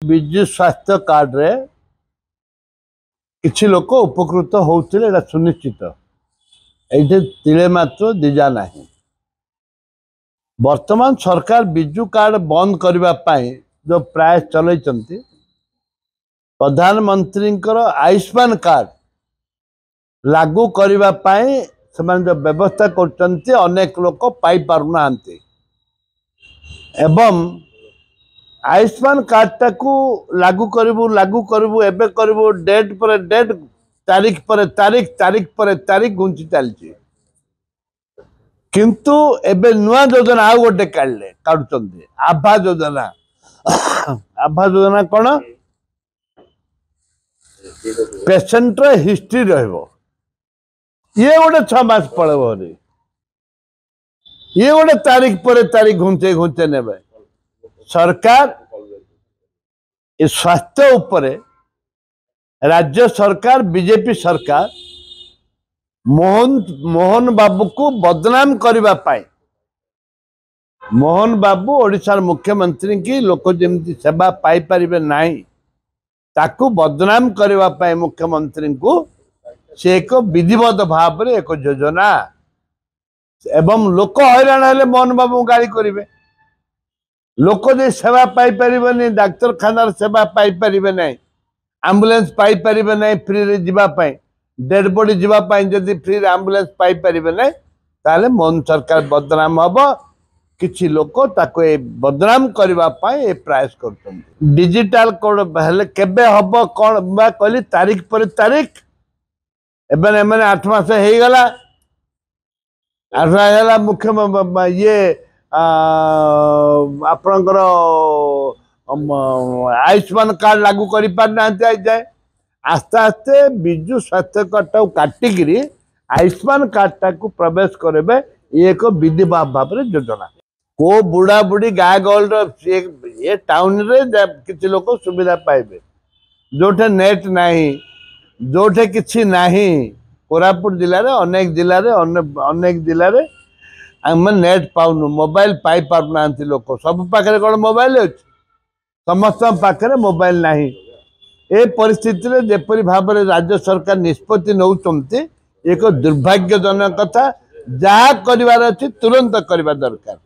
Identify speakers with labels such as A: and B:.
A: विजु स्वास्थ्य कार्ड रे किछि लोक उपकृत होउथिले एटा सुनिश्चित एठे तिले मात्र दिजा नाही। वर्तमान सरकार विजु कार्ड बंद करबा पाई जो प्रयास चलैचंती प्रधानमंत्री आयुष्मान कार्ड लागू करबा पाई समान जो व्यवस्था करचंती अनेक लोक पाई पारुनांती एवं आयुष्मान कार्ड टाकू लागू करू एबे करू डेट पर डेट तारीख पर तारीख तारीख पर तारीख घुंची चलची किंतु एबे नुआ योजना आ गोटे काढुचंती आभा योजना आभा योजना कौन पेशेंट हिस्ट्री रहबो ये गोटे 6 मास पड़ेबो रे ये गोटे तारीख पर तारीख घुंचे घुंचे नेबे सरकार इस स्वास्थ्य उपरे राज्य सरकार बीजेपी सरकार मोहन बाबू को बदनाम करबा पाई मोहन बाबू ओडिशार मुख्यमंत्री की लोक जेमती सेवा पाई परिबे नाही ताकू बदनाम करबा पाई मुख्यमंत्री को से एक विधिवत भाव रे एक योजना एवं लोक हैरान हेले मोहन बाबू गाड़ी करिवे लोक जे सेवा पाई परिबे नै डाक्टर खानार सेवा पाई परिबे नै एम्बुलेंस पाई परिबे नै फ्री रे जीवा पाई डेड बॉडी जीवा पाई जदि फ्री एम्बुलेंस पाई परिबे नै ताले मोहन सरकार बदनाम हबो किछि लोक ताको ए बदनाम करबा पाई ए प्रयास करछन डिजिटल कोड हेले केबे हबो कोन बा कहली तारीख पर तारीख एबे माने 8 मास हे गला 8 मास हला मुख्य ये आपणकर आयुष्मान कार्ड लागू करि पार ना जाए आस्ते आस्ते विजु स्वास्थ्य कार्ड काटिकी आयुष्मान कार्ड को प्रवेश करेबे एक विधि भाव रे योजना को बुढ़ा बुढ़ी गाँ गहल ये टाउन रे किसी लोग सुविधा पाइबे जोठे नेट नाही जोठे किछि नाही कोरापुट जिले रे अनेक जिले रे अनेक जिले रे आम नेट पाउनु मोबाइल पाई पारना लोक सब पाखे कौन मोबाइल अच्छे समस्त पाखे मोबाइल नाही ए परिस्थिति रे जेपरी भाव में राज्य सरकार निष्पत्ति नौचंती एक दुर्भाग्यजनक कथा जहाँ करिवार अछि तुरंत करबा दरकार।